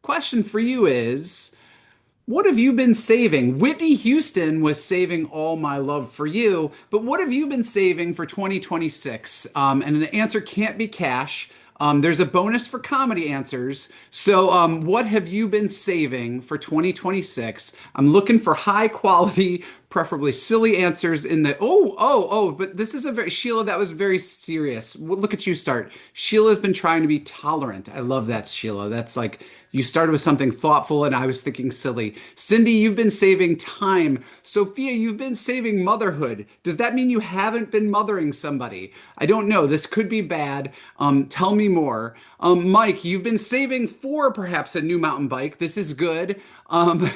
question for you is, what have you been saving? Whitney Houston was saving All My Love for You, but what have you been saving for 2026? And the answer can't be cash. There's a bonus for comedy answers. So, what have you been saving for 2026? I'm looking for high quality, preferably silly answers in the. But this is a very, Sheila, that was very serious. Look at you start. Sheila's been trying to be tolerant. I love that, Sheila. That's like, you started with something thoughtful, and I was thinking silly. Cindy, you've been saving time. Sophia, you've been saving motherhood. Does that mean you haven't been mothering somebody? I don't know. This could be bad. Tell me more. Mike, you've been saving for perhaps a new mountain bike. This is good. Um,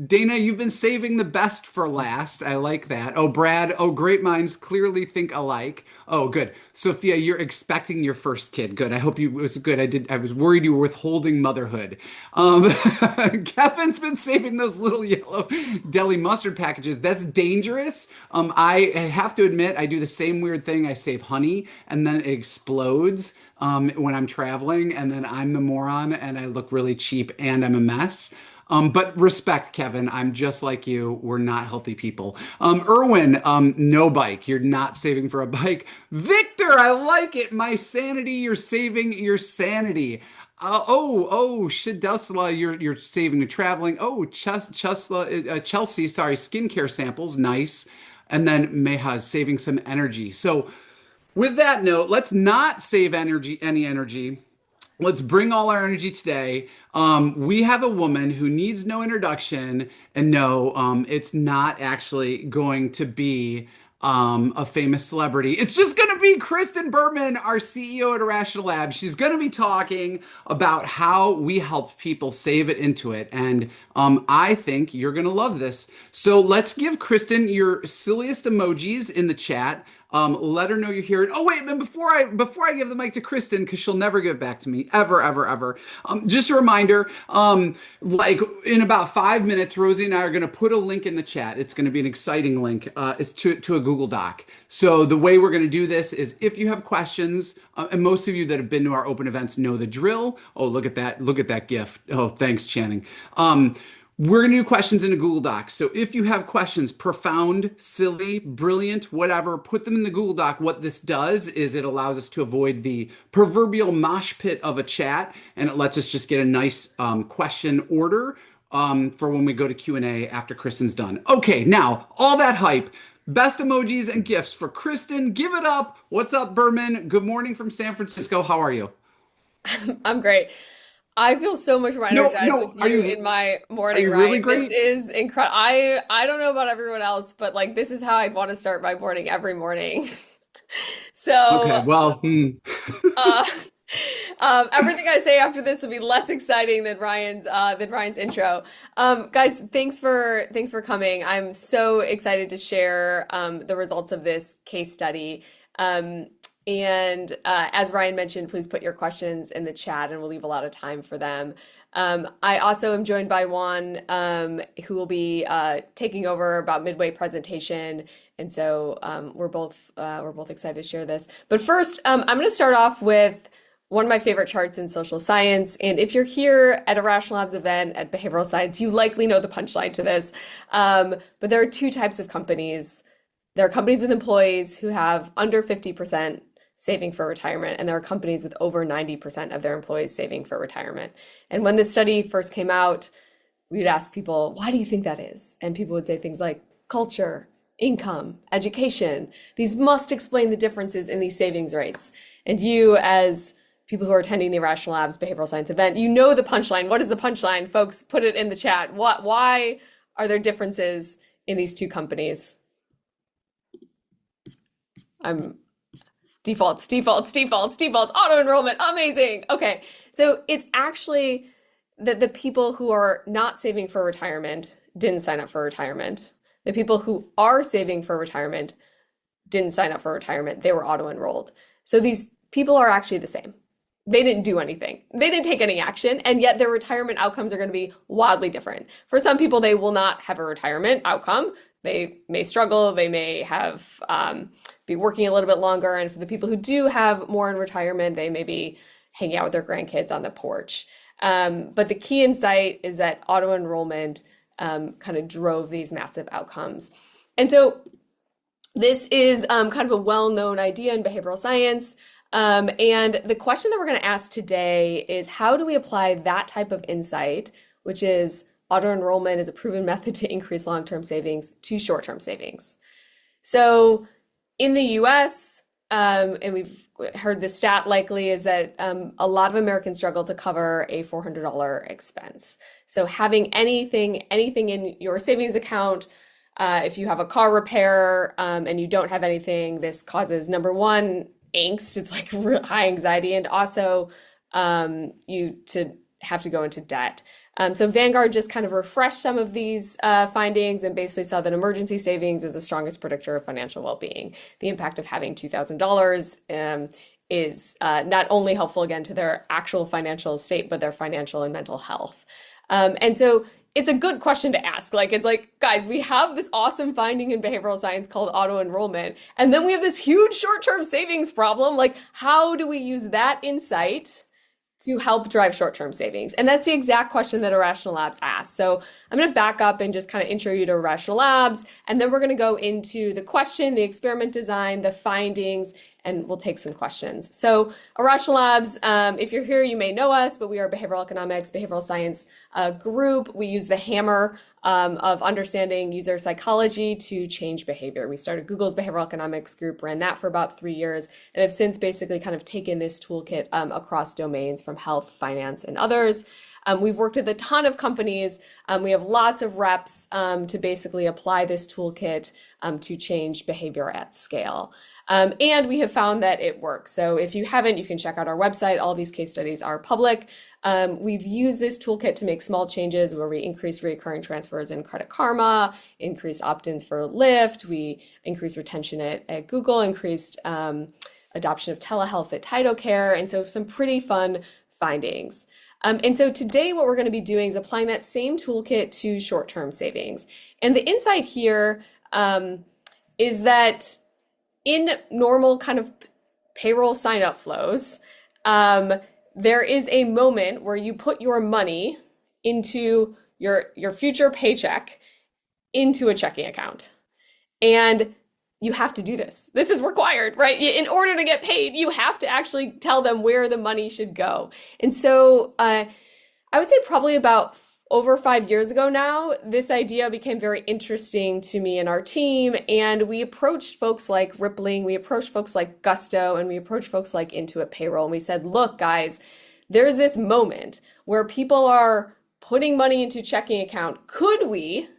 Dana, you've been saving the best for last. I like that. Oh, Brad. Oh, great minds clearly think alike. Oh, good. Sophia, you're expecting your first kid. Good. I hope you it was good. I was worried you were withholding motherhood. Um, Kevin's been saving those little yellow deli mustard packages. That's dangerous. I have to admit, I do the same weird thing. I save honey and then it explodes when I'm traveling, and then I'm the moron and I look really cheap and I'm a mess. But respect, Kevin. I'm just like you. We're not healthy people. Erwin, no bike. You're not saving for a bike. Victor, I like it. My sanity. You're saving your sanity. Shadusla, you're saving the traveling. Chelsea, sorry, skincare samples, nice. And then Meha's saving some energy. So with that note, let's not save any energy. Let's bring all our energy today. We have a woman who needs no introduction, and no, it's not actually going to be a famous celebrity. It's just going to be Kristen Berman, our CEO at Irrational Labs. She's going to be talking about how we help people save it into it, and I think you're going to love this. So let's give Kristen your silliest emojis in the chat. Let her know you're here. Oh wait, then before I give the mic to Kristen, because she'll never give it back to me ever, ever, ever. Just a reminder, like in about 5 minutes, Rosie and I are going to put a link in the chat. It's going to be an exciting link. It's to a Google Doc. So the way we're going to do this is, if you have questions, and most of you that have been to our open events know the drill. Oh, look at that! Look at that gift. Oh, thanks, Channing. We're going to do questions in a Google Doc. So if you have questions, profound, silly, brilliant, whatever, put them in the Google Doc. What this does is it allows us to avoid the proverbial mosh pit of a chat, and it lets us just get a nice question order for when we go to Q&A after Kristen's done. Okay, now, all that hype. Best emojis and gifts for Kristen. Give it up. What's up, Berman? Good morning from San Francisco. How are you? I'm great. I feel so much more No, energized no. with you in my Are morning you really ride. This great? is incredible. I don't know about everyone else, but like this is how I'd want to start my morning every morning. Okay, So, well, uh, everything I say after this will be less exciting than Ryan's intro. Guys, thanks for coming. I'm so excited to share the results of this case study. As Ryan mentioned, please put your questions in the chat and we'll leave a lot of time for them. I also am joined by Juan, who will be taking over about midway presentation. And so we're both excited to share this. But first, I'm going to start off with one of my favorite charts in social science. And if you're here at a Rational Labs event at behavioral science, you likely know the punchline to this. But there are two types of companies. There are companies with employees who have under 50% saving for retirement, and there are companies with over 90% of their employees saving for retirement. And when this study first came out, we'd ask people, why do you think that is? And people would say things like culture, income, education. These must explain the differences in these savings rates. And you, as people who are attending the Irrational Labs behavioral science event, you know the punchline. What is the punchline? Folks, put it in the chat. Why are there differences in these two companies? I'm defaults, auto enrollment, amazing. Okay, so it's actually that the people who are not saving for retirement didn't sign up for retirement. The people who are saving for retirement didn't sign up for retirement. They were auto enrolled. So these people are actually the same. They didn't do anything. They didn't take any action, and yet their retirement outcomes are going to be wildly different. For some people, they will not have a retirement outcome. They may struggle. They may have be working a little bit longer. And for the people who do have more in retirement, they may be hanging out with their grandkids on the porch. But the key insight is that auto enrollment kind of drove these massive outcomes. And so this is kind of a well-known idea in behavioral science. And the question that we're going to ask today is how do we apply that type of insight, which is auto enrollment is a proven method to increase long-term savings, to short-term savings? So in the US, and we've heard the stat likely is that a lot of Americans struggle to cover a $400 expense. So having anything in your savings account, if you have a car repair and you don't have anything, this causes number one, angst. It's like high anxiety, and also you to have to go into debt. So Vanguard just kind of refreshed some of these findings and basically saw that emergency savings is the strongest predictor of financial well-being. The impact of having $2,000 is not only helpful again to their actual financial state, but their financial and mental health. And so it's a good question to ask. Like, it's like, guys, we have this awesome finding in behavioral science called auto enrollment, and then we have this huge short-term savings problem. Like, how do we use that insight to help drive short-term savings? And that's the exact question that Irrational Labs asked. So I'm going to back up and just kind of intro you to Irrational Labs, and then we're going to go into the question, the experiment design, the findings, and we'll take some questions. So Irrational Labs, if you're here, you may know us, but we are a behavioral economics, behavioral science group. We use the hammer of understanding user psychology to change behavior. We started Google's behavioral economics group, ran that for about 3 years, and have since basically kind of taken this toolkit across domains from health, finance, and others. We've worked with a ton of companies. We have lots of reps to basically apply this toolkit to change behavior at scale. And we have found that it works. So if you haven't, you can check out our website. All these case studies are public. We've used this toolkit to make small changes where we increase recurring transfers in Credit Karma, increase opt-ins for Lyft, we increased retention at Google, increased adoption of telehealth at TytoCare, and so some pretty fun findings. And so today what we're going to be doing is applying that same toolkit to short-term savings. And the insight here is that in normal kind of payroll sign-up flows, there is a moment where you put your money into your future paycheck into a checking account. And you have to do this. This is required, right? In order to get paid, you have to actually tell them where the money should go. And so I would say probably about over 5 years ago now, this idea became very interesting to me and our team. And we approached folks like Rippling, we approached folks like Gusto, and we approached folks like Intuit Payroll. And we said, look, guys, there's this moment where people are putting money into checking account. Could we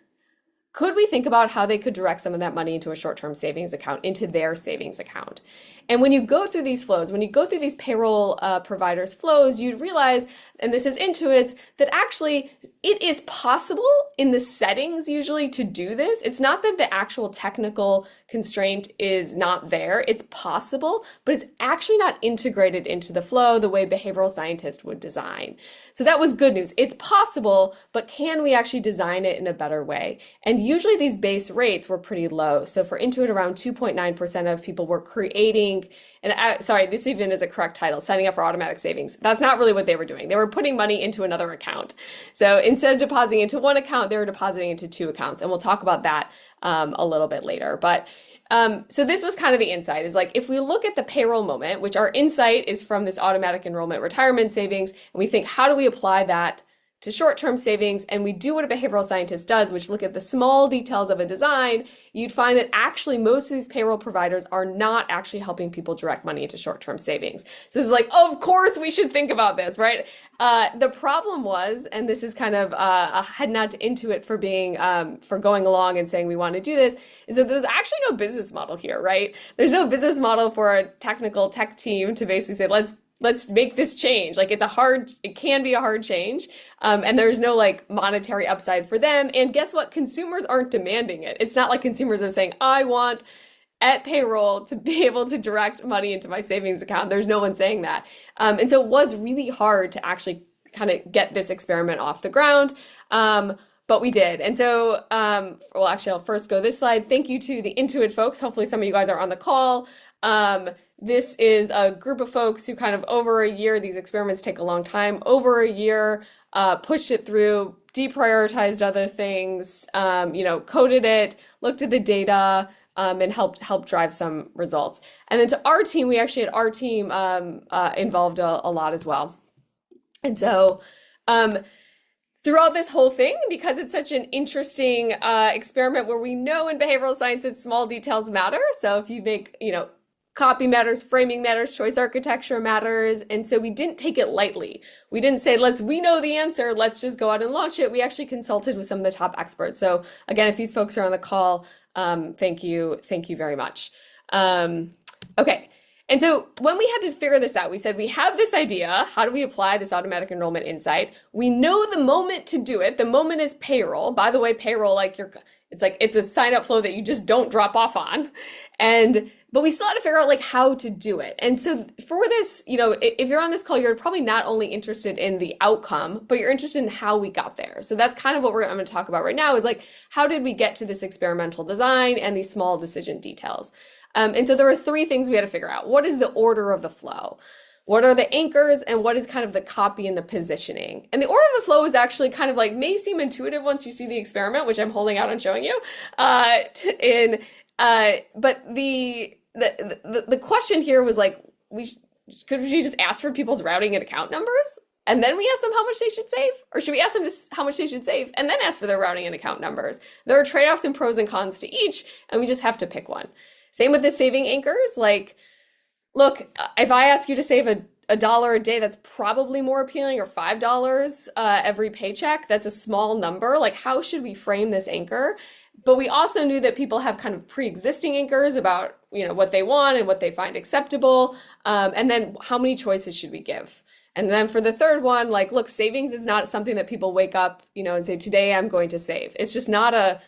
think about how they could direct some of that money into a short-term savings account, into their savings account? And when you go through these flows, when you go through these payroll providers' flows, you'd realize, and this is Intuit's, that actually it is possible in the settings usually to do this. It's not that the actual technical constraint is not there. It's possible, but it's actually not integrated into the flow the way behavioral scientists would design. So that was good news. It's possible, but can we actually design it in a better way? And usually these base rates were pretty low. So for Intuit, around 2.9% of people were creating, and sorry, this even is a correct title, signing up for automatic savings. That's not really what they were doing. They were putting money into another account. So instead of depositing into one account, they were depositing into two accounts. And we'll talk about that a little bit later. But so this was kind of the insight, is like, if we look at the payroll moment, which our insight is from this automatic enrollment retirement savings, and we think, how do we apply that to short-term savings, and we do what a behavioral scientist does, which look at the small details of a design, you'd find that actually most of these payroll providers are not actually helping people direct money into short-term savings. So this is like, of course we should think about this, right? The problem was, and this is kind of a head nod to Intuit for being, for going along and saying we want to do this, is that there's actually no business model here, right? There's no business model for a technical tech team to basically say, let's make this change. Like, it can be a hard change. And there's no like monetary upside for them. And guess what? Consumers aren't demanding it. It's not like consumers are saying, I want at payroll to be able to direct money into my savings account. There's no one saying that. And so it was really hard to actually kind of get this experiment off the ground. But we did. And so, well, actually, I'll first go this slide. Thank you to the Intuit folks. Hopefully some of you guys are on the call. This is a group of folks who kind of over a year, these experiments take a long time, over a year, pushed it through, deprioritized other things, coded it, looked at the data, and helped drive some results. And then to our team, we actually had our team involved a lot as well. And so um, throughout this whole thing, because it's such an interesting experiment where we know in behavioral science that small details matter. So if you make, copy matters, framing matters, choice architecture matters. And so we didn't take it lightly. We didn't say, we know the answer, let's just go out and launch it. We actually consulted with some of the top experts. So again, if these folks are on the call, thank you very much. Okay. And so when we had to figure this out, we said, we have this idea. How do we apply this automatic enrollment insight? We know the moment to do it. The moment is payroll. By the way, payroll, it's a sign up flow that you just don't drop off on. But we still had to figure out how to do it. And so for this, if you're on this call, you're probably not only interested in the outcome, but you're interested in how we got there. So that's kind of what I'm going to talk about right now is how did we get to this experimental design and these small decision details? And so there were three things we had to figure out. What is the order of the flow? What are the anchors and what is kind of the copy and the positioning? And the order of the flow is actually kind of may seem intuitive once you see the experiment, which I'm holding out and showing you. But the question here was could we just ask for people's routing and account numbers? And then we ask them how much they should save? Or should we ask them how much they should save and then ask for their routing and account numbers? There are trade-offs and pros and cons to each, and we just have to pick one. Same with the saving anchors. Look, if I ask you to save a dollar a day, that's probably more appealing, or $5 every paycheck. That's a small number. How should we frame this anchor? But we also knew that people have kind of pre-existing anchors about, what they want and what they find acceptable. And then how many choices should we give? And then for the third one, look, savings is not something that people wake up, and say, today I'm going to save. It's just not a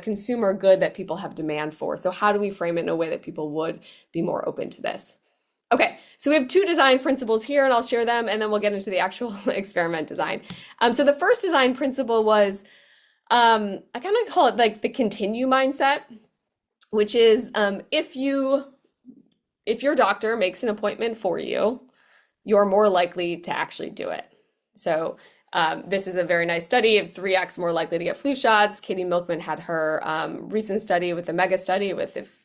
consumer good that people have demand for. So how do we frame it in a way that people would be more open to this? Okay, so we have two design principles here, and I'll share them, and then we'll get into the actual experiment design. So the first design principle was, I kind of call it the continue mindset, which is if your doctor makes an appointment for you, you're more likely to actually do it. So this is a very nice study of 3x more likely to get flu shots. Katie Milkman had her recent study with the mega study with if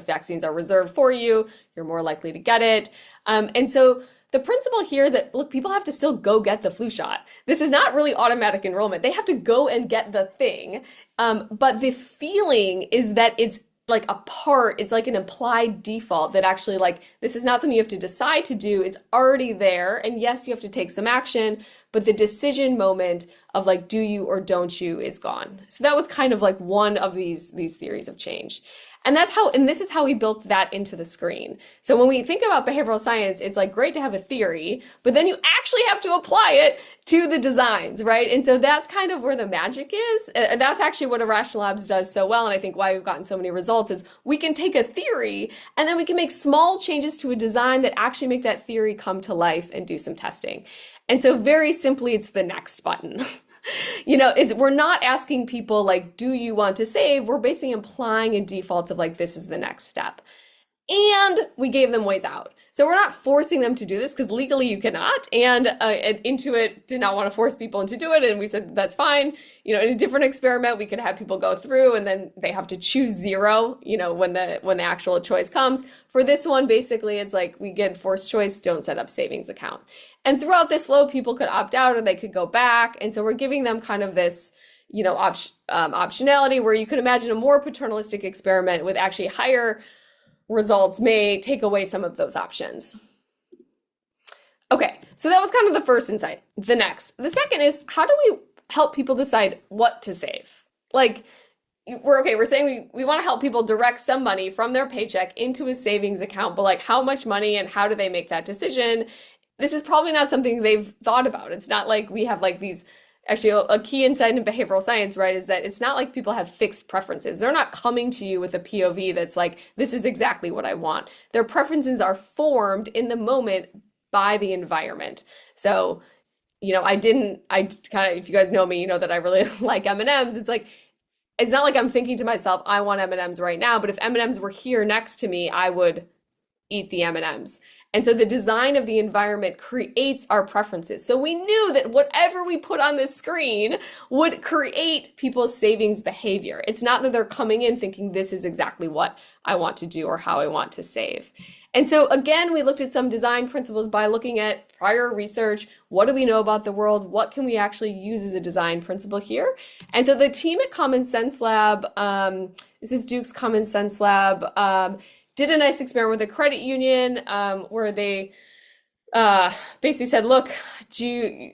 vaccines are reserved for you, you're more likely to get it. And so the principle here is that, look, people have to still go get the flu shot. This is not really automatic enrollment. They have to go and get the thing. But the feeling is that it's it's an implied default that actually this is not something you have to decide to do. It's already there. And yes, you have to take some action, but the decision moment of do you or don't you is gone. So that was kind of one of these theories of change. And this is how we built that into the screen. So when we think about behavioral science, it's great to have a theory, but then you actually have to apply it to the designs, right? And so that's kind of where the magic is. And that's actually what Irrational Labs does so well. And I think why we've gotten so many results is we can take a theory and then we can make small changes to a design that actually make that theory come to life and do some testing. And so very simply, it's the next button. We're not asking people do you want to save? We're basically implying a default of this is the next step. And we gave them ways out. So we're not forcing them to do this because legally you cannot. And Intuit did not want to force people into do it. And we said, that's fine. In a different experiment, we could have people go through and then they have to choose 0, when the actual choice comes. For this one, basically, it's we get forced choice, don't set up savings account. And throughout this flow, people could opt out or they could go back. And so we're giving them kind of this, optionality where you could imagine a more paternalistic experiment with actually higher results may take away some of those options. Okay, so that was kind of the first insight. The second is, how do we help people decide what to save? We're saying we want to help people direct some money from their paycheck into a savings account, but how much money and how do they make that decision? This is probably not something they've thought about. It's not we have these. Actually, a key insight in behavioral science, right, is that it's not people have fixed preferences. They're not coming to you with a POV that's this is exactly what I want. Their preferences are formed in the moment by the environment. So, if you guys know me, you know that I really like M&Ms. It's not I'm thinking to myself, I want M&Ms right now, but if M&Ms were here next to me, I would eat the M&Ms. And so the design of the environment creates our preferences. So we knew that whatever we put on this screen would create people's savings behavior. It's not that they're coming in thinking this is exactly what I want to do or how I want to save. And so again, we looked at some design principles by looking at prior research. What do we know about the world? What can we actually use as a design principle here? And so the team at Common Sense Lab, this is Duke's Common Sense Lab, did a nice experiment with a credit union where they basically said, look,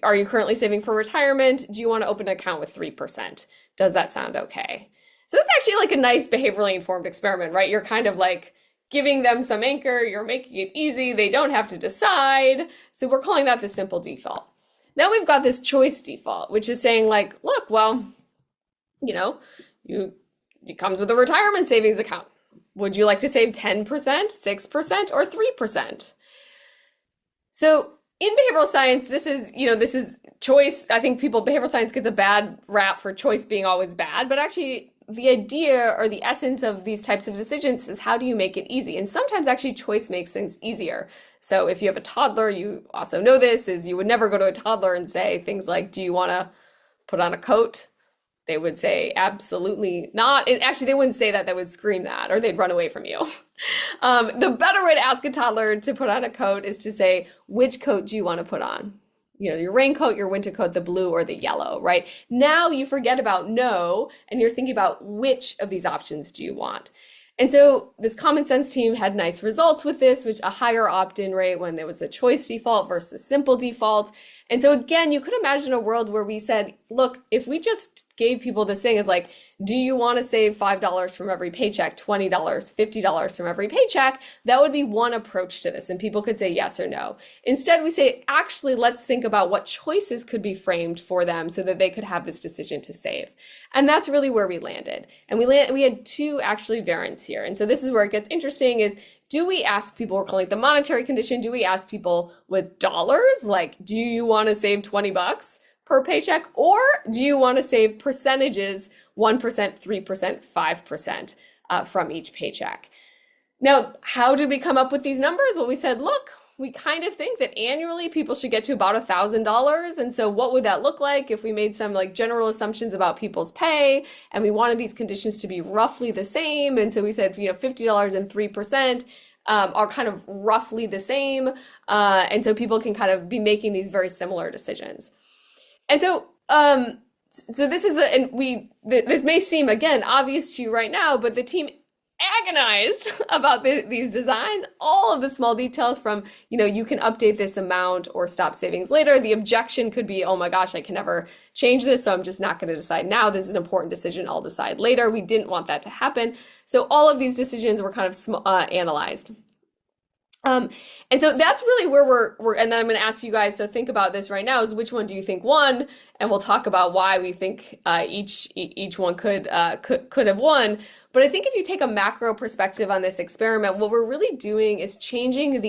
are you currently saving for retirement? Do you want to open an account with 3%? Does that sound okay? So that's actually like a nice behaviorally informed experiment, right? You're kind of like giving them some anchor, you're making it easy, they don't have to decide. So we're calling that the simple default. Now we've got this choice default, which is saying like, look, well, it comes with a retirement savings account. Would you like to save 10%, 6%, or 3%? So in behavioral science, this is choice. I think behavioral science gets a bad rap for choice being always bad, but actually the idea or the essence of these types of decisions is how do you make it easy? And sometimes actually choice makes things easier. So if you have a toddler, you also know this, is you would never go to a toddler and say things like, do you want to put on a coat? They would say, absolutely not. And actually, they wouldn't say that. They would scream that, or they'd run away from you. The better way to ask a toddler to put on a coat is to say, which coat do you want to put on? Your raincoat, your winter coat, the blue or the yellow, right? Now you forget about no, and you're thinking about which of these options do you want? And so this common sense team had nice results with this, which a higher opt-in rate when there was a choice default versus simple default. And so again, you could imagine a world where we said, look, if we just gave people this thing as like, do you want to save $5 from every paycheck, $20, $50 from every paycheck? That would be one approach to this. And people could say yes or no. Instead, we say, actually, let's think about what choices could be framed for them so that they could have this decision to save. And that's really where we landed. And we had two actually variants here. And so this is where it gets interesting is, do we ask people, we're calling it the monetary condition, do we ask people with dollars, like, do you want to save 20 bucks per paycheck? Or do you want to save percentages, 1%, 3%, 5% from each paycheck? Now, how did we come up with these numbers? Well, we said, look, we kind of think that annually people should get to about $1,000. And so what would that look like if we made some like general assumptions about people's pay and we wanted these conditions to be roughly the same? And so we said, $50 and 3% are kind of roughly the same. And so people can kind of be making these very similar decisions. And so, this may seem again obvious to you right now, but the team agonized about these designs, all of the small details from, you can update this amount or stop savings later. The objection could be, oh my gosh, I can never change this, so I'm just not going to decide now. This is an important decision. I'll decide later. We didn't want that to happen. So all of these decisions were kind of analyzed. And so that's really where we're, and then I'm going to ask you guys, so think about this right now, is which one do you think won? And we'll talk about why we think each one could have won. But I think if you take a macro perspective on this experiment, what we're really doing is changing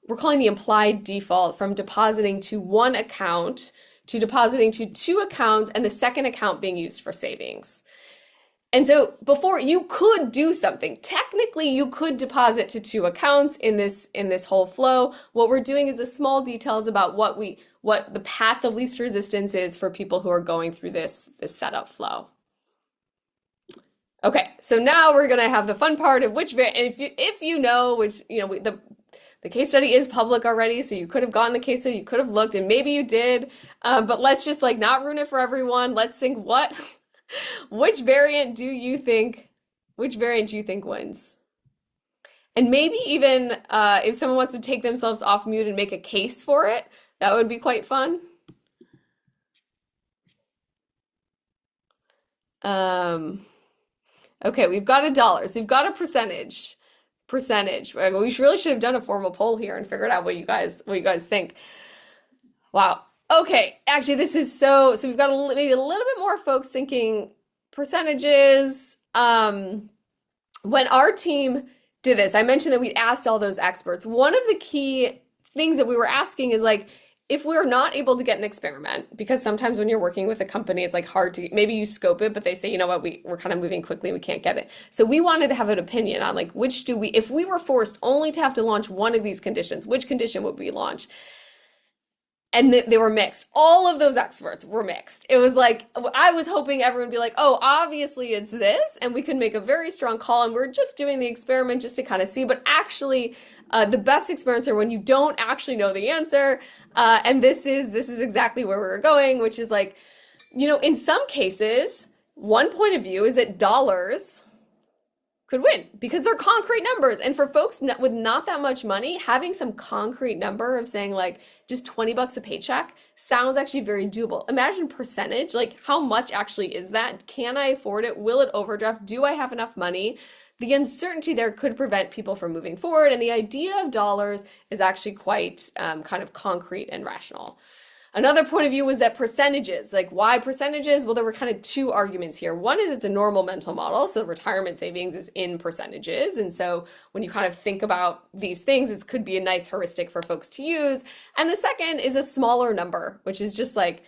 we're calling the implied default from depositing to one account to depositing to two accounts, and the second account being used for savings. And so before you could do something, technically you could deposit to two accounts in this whole flow. What we're doing is the small details about what the path of least resistance is for people who are going through this setup flow. Okay, so now we're gonna have the fun part of which if you know which, the case study is public already, so you could have gotten the case study, you could have looked, and maybe you did, but let's just like not ruin it for everyone. Let's think which variant do you think wins? And maybe even if someone wants to take themselves off mute and make a case for it, that would be quite fun. Okay, we've got $1. So we've got a percentage. We really should have done a formal poll here and figured out what you guys think. Wow. Okay, actually, this is so we've got maybe a little bit more folks thinking percentages. When our team did this, I mentioned that we asked all those experts. One of the key things that we were asking is like, if we're not able to get an experiment, because sometimes when you're working with a company, it's like hard to, maybe you scope it, but they say, you know what, we're kind of moving quickly, we can't get it. So we wanted to have an opinion on like, which do we, if we were forced only to have to launch one of these conditions, which condition would we launch? And they were mixed. All of those experts were mixed. It was like, I was hoping everyone would be like, oh, obviously it's this, and we could make a very strong call, and we're just doing the experiment just to kind of see. But actually, the best experiments are when you don't actually know the answer. And this is exactly where we were going, which is like, in some cases, one point of view is that dollars could win because they're concrete numbers. And for folks with not that much money, having some concrete number of saying like just 20 bucks a paycheck sounds actually very doable. Imagine percentage, like how much actually is that? Can I afford it? Will it overdraft? Do I have enough money? The uncertainty there could prevent people from moving forward. And the idea of dollars is actually quite kind of concrete and rational. Another point of view was that percentages, like why percentages? Well, there were kind of two arguments here. One is it's a normal mental model. So retirement savings is in percentages. And so when you kind of think about these things, it could be a nice heuristic for folks to use. And the second is a smaller number, which is just like,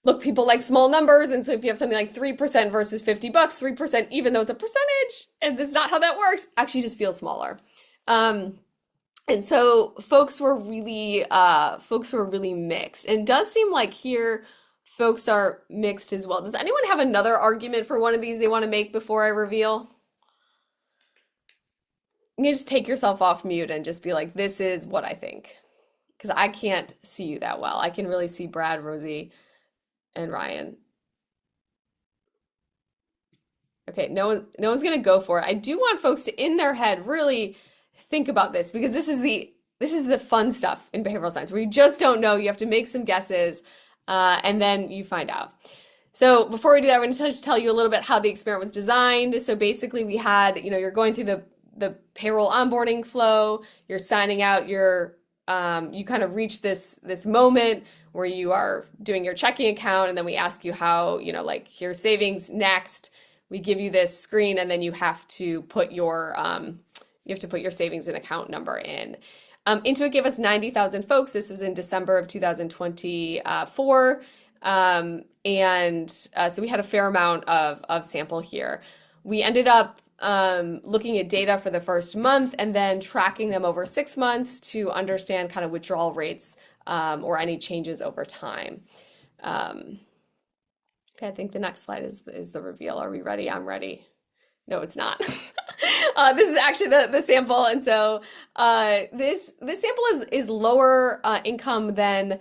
look, people like small numbers. And so if you have something like 3% versus 50 bucks, 3%, even though it's a percentage, and this is not how that works, actually just feels smaller. And so folks were really mixed. And it does seem like here folks are mixed as well. Does anyone have another argument for one of these they want to make before I reveal? You can just take yourself off mute and just be like, this is what I think. Because I can't see you that well. I can really see Brad, Rosie, and Ryan. Okay, no one's gonna go for it. I do want folks to, in their head, really think about this because this is the fun stuff in behavioral science where you just don't know. You have to make some guesses, and then you find out. So before we do that, I'm going to just tell you a little bit how the experiment was designed. So basically, we had, you're going through the payroll onboarding flow. You're signing out your you kind of reach this moment where you are doing your checking account, and then we ask you how, like your savings next. We give you this screen, and then you have to put your savings and account number in. Intuit gave us 90,000 folks. This was in December of 2024. So we had a fair amount of sample here. We ended up looking at data for the first month and then tracking them over 6 months to understand kind of withdrawal rates or any changes over time. Okay, I think the next slide is the reveal. Are we ready? I'm ready. No, it's not. This is actually the sample. And so this sample is lower income than,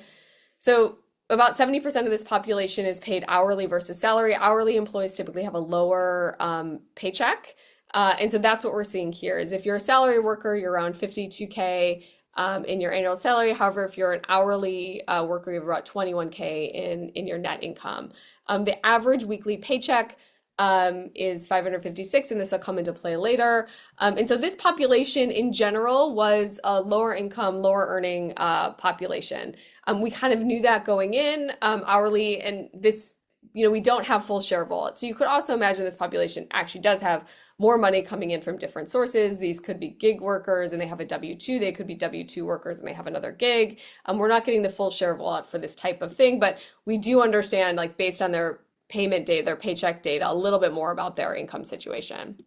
so about 70% of this population is paid hourly versus salary. Hourly employees typically have a lower paycheck. And so that's what we're seeing here is if you're a salary worker, you're around 52K in your annual salary. However, if you're an hourly worker, you have about 21K in your net income. The average weekly paycheck is 556, and this will come into play later. And so this population in general was a lower income, lower earning population. We kind of knew that going in hourly, and this, we don't have full share of wallet. So you could also imagine this population actually does have more money coming in from different sources. These could be gig workers and they have a W-2. They could be W-2 workers and they have another gig. We're not getting the full share of wallet for this type of thing, but we do understand, like based on their payment data, their paycheck data, a little bit more about their income situation.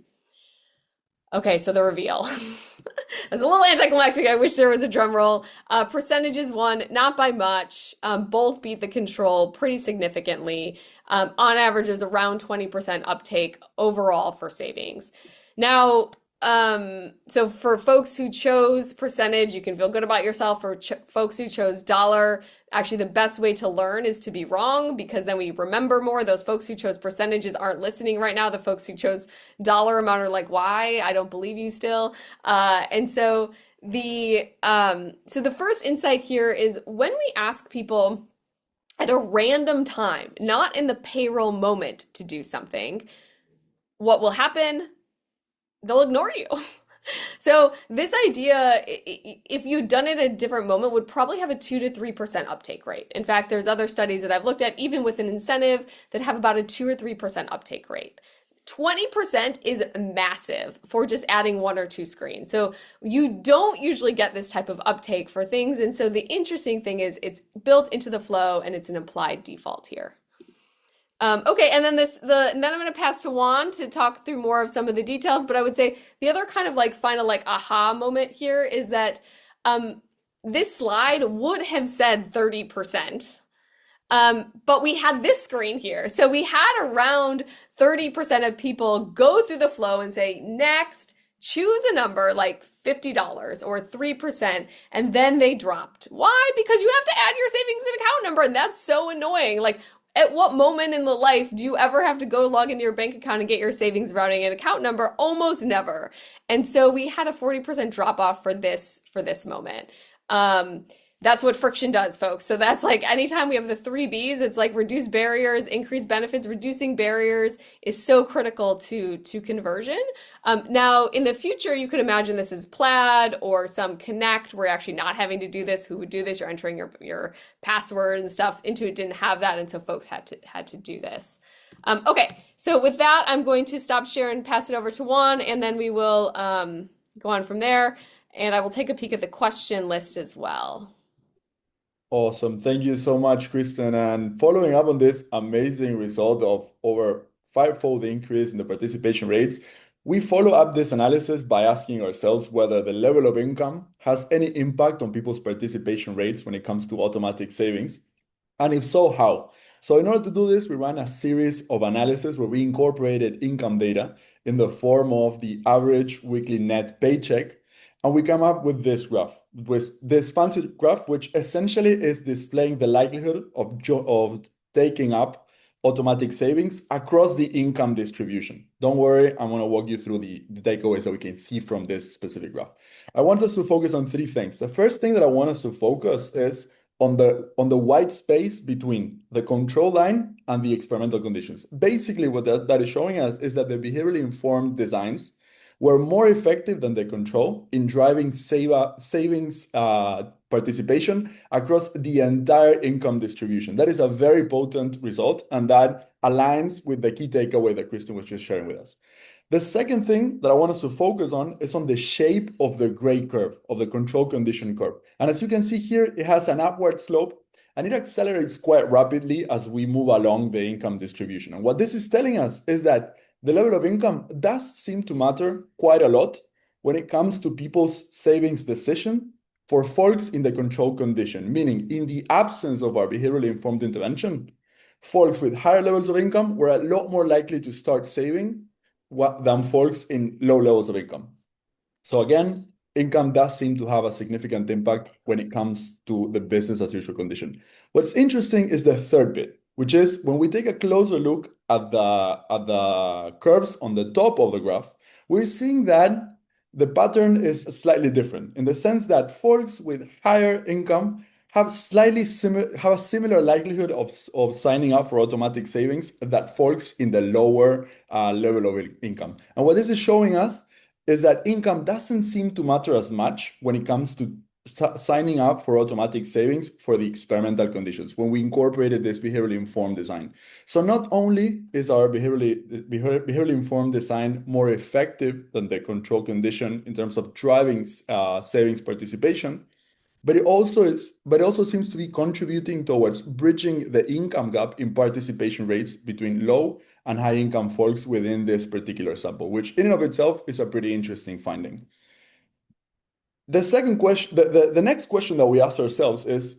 Okay, so the reveal. It was a little anticlimactic. I wish there was a drum roll. Percentages won, not by much. Both beat the control pretty significantly. On average, it was around 20% uptake overall for savings. Now, so for folks who chose percentage, you can feel good about yourself. For folks who chose dollar, actually the best way to learn is to be wrong because then we remember more. Those folks who chose percentages aren't listening right now. The folks who chose dollar amount are like, why? I don't believe you still. And so the first insight here is when we ask people at a random time, not in the payroll moment to do something, what will happen? They'll ignore you. So this idea, if you'd done it at a different moment, would probably have a 2 to 3% uptake rate. In fact, there's other studies that I've looked at, even with an incentive, that have about a 2 or 3% uptake rate. 20% is massive for just adding one or two screens. So you don't usually get this type of uptake for things. And so the interesting thing is it's built into the flow and it's an implied default here. Okay, and then and then I'm going to pass to Juan to talk through more of some of the details. But I would say the other kind of like final like aha moment here is that this slide would have said 30%. But we had this screen here. So we had around 30% of people go through the flow and say, next, choose a number like $50 or 3%, and then they dropped. Why? Because you have to add your savings and account number, and that's so annoying. Like, at what moment in the life do you ever have to go log into your bank account and get your savings routing and account number? Almost never. And so we had a 40% drop off for this moment. That's what friction does, folks. So that's like anytime we have the three B's, it's like reduce barriers, increase benefits. Reducing barriers is so critical to conversion. Now, in the future, you could imagine this is Plaid or some Connect where you're actually not having to do this. Who would do this? You're entering your password and stuff. Intuit didn't have that, and so folks had to do this. Okay, so with that, I'm going to stop sharing and pass it over to Juan, and then we will go on from there. And I will take a peek at the question list as well. Awesome. Thank you so much, Kristen. And following up on this amazing result of over fivefold increase in the participation rates, we follow up this analysis by asking ourselves whether the level of income has any impact on people's participation rates when it comes to automatic savings. And if so, how? So in order to do this, we ran a series of analysis where we incorporated income data in the form of the average weekly net paycheck. And we come up with this graph, with this fancy graph, which essentially is displaying the likelihood of taking up automatic savings across the income distribution. Don't worry, I'm going to walk you through the takeaways that we can see from this specific graph. I want us to focus on three things. The first thing that I want us to focus is on the white space between the control line and the experimental conditions. Basically, what that is showing us is that the behaviorally informed designs were more effective than the control in driving savings participation across the entire income distribution. That is a very potent result, and that aligns with the key takeaway that Kristen was just sharing with us. The second thing that I want us to focus on is on the shape of the gray curve, of the control condition curve. And as you can see here, it has an upward slope, and it accelerates quite rapidly as we move along the income distribution. And what this is telling us is that the level of income does seem to matter quite a lot when it comes to people's savings decision for folks in the control condition, meaning in the absence of our behaviorally informed intervention, folks with higher levels of income were a lot more likely to start saving than folks in low levels of income. So again, income does seem to have a significant impact when it comes to the business as usual condition. What's interesting is the third bit, which is when we take a closer look at the curves on the top of the graph, we're seeing that the pattern is slightly different in the sense that folks with higher income have a similar likelihood of signing up for automatic savings that folks in the lower level of income. And what this is showing us is that income doesn't seem to matter as much when it comes to signing up for automatic savings for the experimental conditions when we incorporated this behaviorally informed design. So not only is our behaviorally informed design more effective than the control condition in terms of driving savings participation, but it also seems to be contributing towards bridging the income gap in participation rates between low and high income folks within this particular sample, which in and of itself is a pretty interesting finding. The second question, the next question that we ask ourselves is,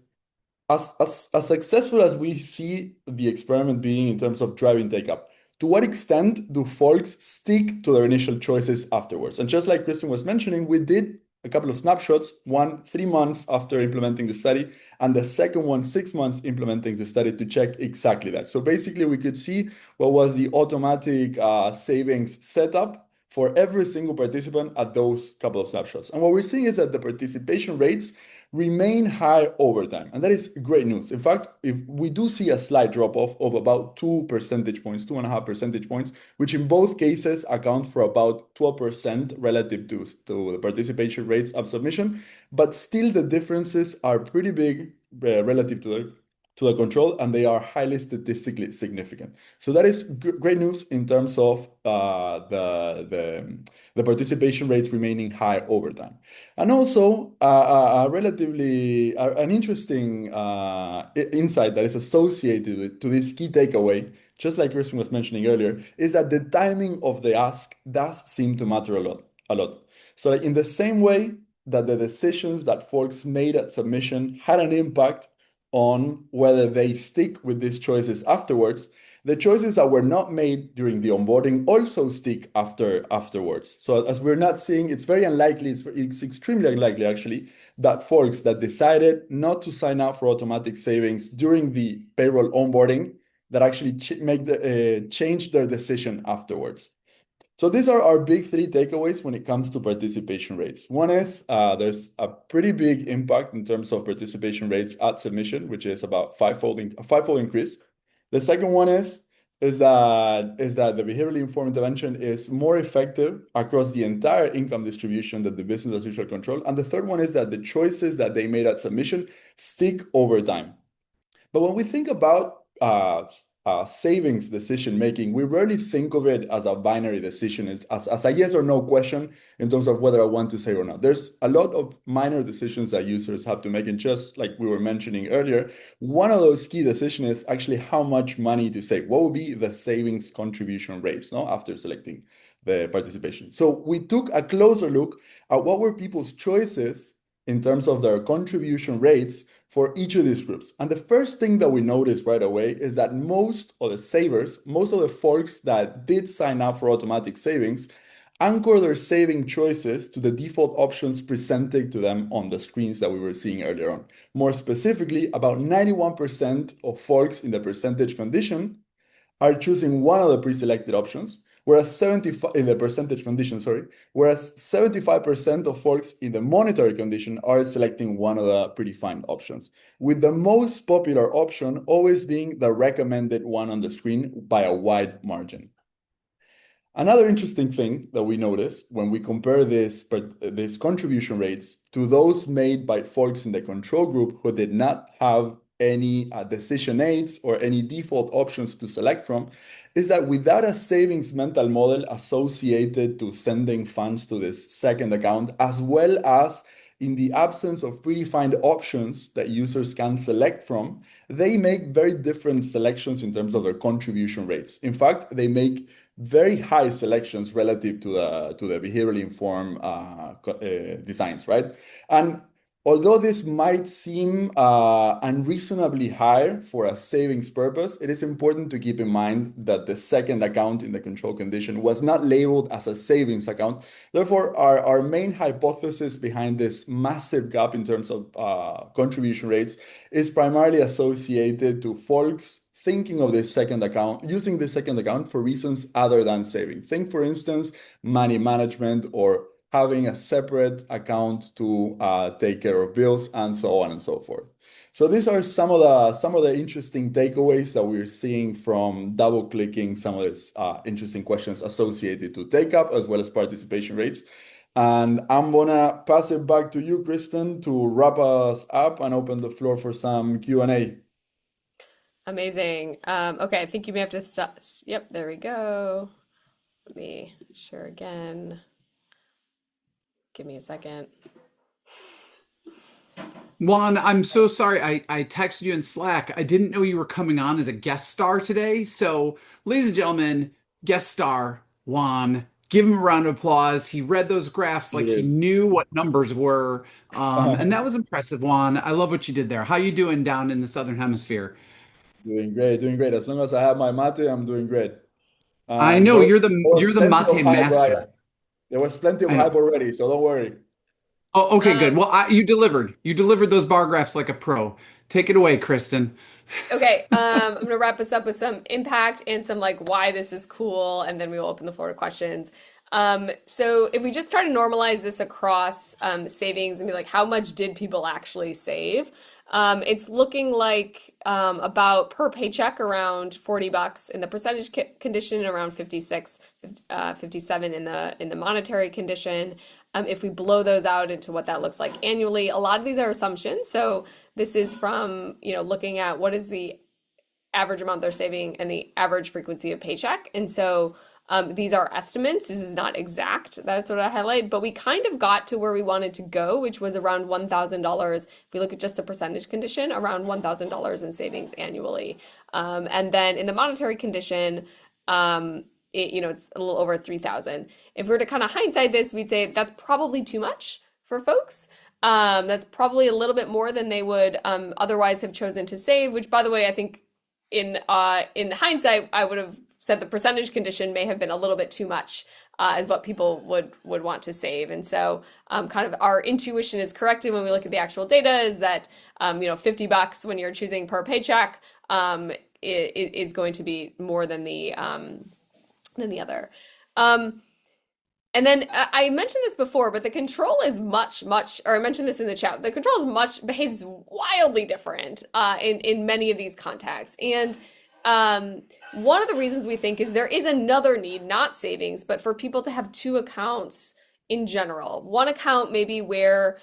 as successful as we see the experiment being in terms of driving take-up, to what extent do folks stick to their initial choices afterwards? And just like Kristen was mentioning, we did a couple of snapshots, one 3 months after implementing the study, and the second one 6 months implementing the study to check exactly that. So basically, we could see what was the automatic savings setup for every single participant at those couple of snapshots. And what we're seeing is that the participation rates remain high over time. And that is great news. In fact, if we do see a slight drop off of about 2 percentage points, 2.5 percentage points, which in both cases account for about 12% relative to the participation rates of submission. But still the differences are pretty big relative to to the control, and they are highly statistically significant. So that is great news in terms of the participation rates remaining high over time. And also, an interesting insight that is associated to this key takeaway, just like Kristen was mentioning earlier, is that the timing of the ask does seem to matter a lot, a lot. So like in the same way that the decisions that folks made at submission had an impact on whether they stick with these choices afterwards, the choices that were not made during the onboarding also stick afterwards. So as we're not seeing, it's very unlikely, it's extremely unlikely actually, that folks that decided not to sign up for automatic savings during the payroll onboarding that actually change their decision afterwards. So these are our big three takeaways when it comes to participation rates. One is there's a pretty big impact in terms of participation rates at submission, which is about a fivefold increase. The second one is that the behaviorally informed intervention is more effective across the entire income distribution than the business as usual control. And the third one is that the choices that they made at submission stick over time. But when we think about savings decision making, we rarely think of it as a binary decision, as a yes or no question in terms of whether I want to save or not. There's a lot of minor decisions that users have to make. And just like we were mentioning earlier, one of those key decisions is actually how much money to save. What would be the savings contribution rates, no, after selecting the participation? So we took a closer look at what were people's choices in terms of their contribution rates for each of these groups. And the first thing that we noticed right away is that most of the savers, most of the folks that did sign up for automatic savings, anchor their saving choices to the default options presented to them on the screens that we were seeing earlier on. More specifically, about 91% of folks in the percentage condition are choosing one of the pre-selected options, whereas 75 in the percentage condition, sorry, whereas 75% of folks in the monetary condition are selecting one of the predefined options, with the most popular option always being the recommended one on the screen by a wide margin. Another interesting thing that we notice when we compare these contribution rates to those made by folks in the control group who did not have any decision aids or any default options to select from is that without a savings mental model associated to sending funds to this second account, as well as in the absence of predefined options that users can select from, they make very different selections in terms of their contribution rates. In fact, they make very high selections relative to the behaviorally informed designs, right? And although this might seem unreasonably high for a savings purpose, it is important to keep in mind that the second account in the control condition was not labeled as a savings account. Therefore, our main hypothesis behind this massive gap in terms of contribution rates is primarily associated to folks thinking of this second account, using this second account for reasons other than saving. Think, for instance, money management or having a separate account to take care of bills and so on and so forth. So these are some of the interesting takeaways that we're seeing from double clicking some of these interesting questions associated to take up as well as participation rates. And I'm gonna pass it back to you, Kristen, to wrap us up and open the floor for some Q&A. Amazing. Okay, I think you may have to stop. Yep, there we go. Let me share again. Give me a second. Juan, I'm so sorry. I texted you in Slack. I didn't know you were coming on as a guest star today. So, ladies and gentlemen, guest star Juan, give him a round of applause. He read those graphs like he Great. knew what numbers were. And that was impressive, Juan. I love what you did there. How you doing down in the Southern Hemisphere? Doing great, doing great. As long as I have my mate, I'm doing great. I And know there was you're the plenty of mate hype, Ryan. master. There was plenty of I know. hype already, so don't worry. Oh, okay, good. Um, Well, you delivered. You delivered those bar graphs like a pro. Take it away, Kristen. okay, I'm gonna wrap us up with some impact and some like why this is cool, and then we will open the floor to questions. So if we just try to normalize this across savings and be like, how much did people actually save? It's looking like about per paycheck around $40 in the percentage condition, around 56, 57 in the monetary condition. If we blow those out into what that looks like annually, a lot of these are assumptions. So This is from, looking at what is the average amount they're saving and the average frequency of paycheck. And so these are estimates. This is not exact. That's what I highlight. But we kind of got to where we wanted to go, which was around $1,000. If we look at just the percentage condition, around $1,000 in savings annually. And then in the monetary condition, it's a little over 3,000. If we were to kind of hindsight this, we'd say that's probably too much for folks. That's probably a little bit more than they would otherwise have chosen to save, which, by the way, I think in hindsight, I would have said the percentage condition may have been a little bit too much as what people would want to save. And so kind of our intuition is corrected when we look at the actual data is that, $50 when you're choosing per paycheck is going to be more than the other. And then I mentioned this before, but the control is much, or I mentioned this in the chat, the control is behaves wildly different in many of these contexts. And one of the reasons we think is there is another need, not savings, but for people to have two accounts in general. One account maybe where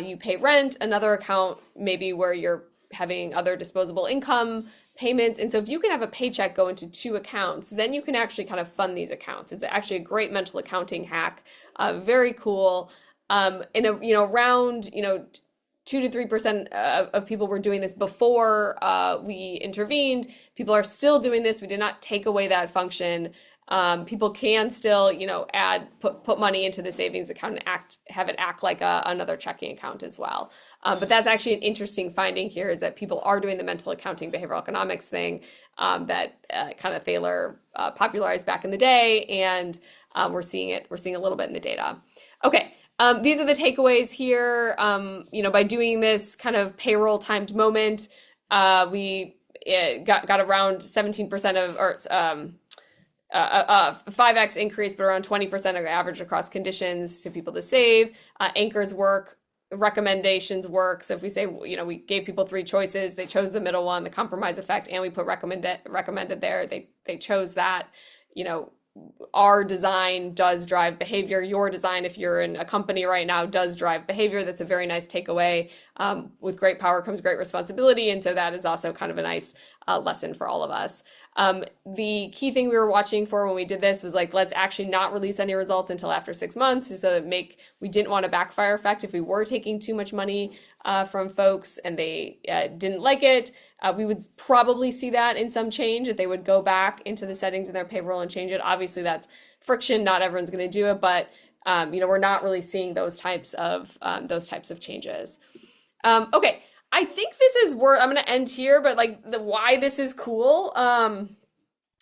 you pay rent, another account maybe where you're having other disposable income payments. And so if you can have a paycheck go into two accounts, then you can actually kind of fund these accounts. It's actually a great mental accounting hack. Very cool. Around 2 to 3% of people were doing this before we intervened. People are still doing this. We did not take away that function. People can still, put money into the savings account and have it act like another checking account as well. But that's actually an interesting finding here is that people are doing the mental accounting behavioral economics thing that kind of Thaler popularized back in the day, and we're seeing a little bit in the data. Okay. These are the takeaways here. By doing this kind of payroll timed moment, we got around 17% of, 5x increase, but around 20% of average across conditions to people to save. Anchors work, recommendations work. So if we say, we gave people 3 choices, they chose the middle one, the compromise effect, and we put recommended there, they chose that. Our design does drive behavior. Your design, if you're in a company right now, does drive behavior. That's a very nice takeaway. With great power comes great responsibility. And so that is also kind of a nice lesson for all of us. The key thing we were watching for when we did this was let's actually not release any results until after 6 months. So that we didn't want a backfire effect. If we were taking too much money from folks and they didn't like it, we would probably see that in some change, that they would go back into the settings in their payroll and change it. Obviously, that's friction. Not everyone's going to do it, but we're not really seeing those types of changes. Okay, I think this is where I'm going to end here, but the why this is cool.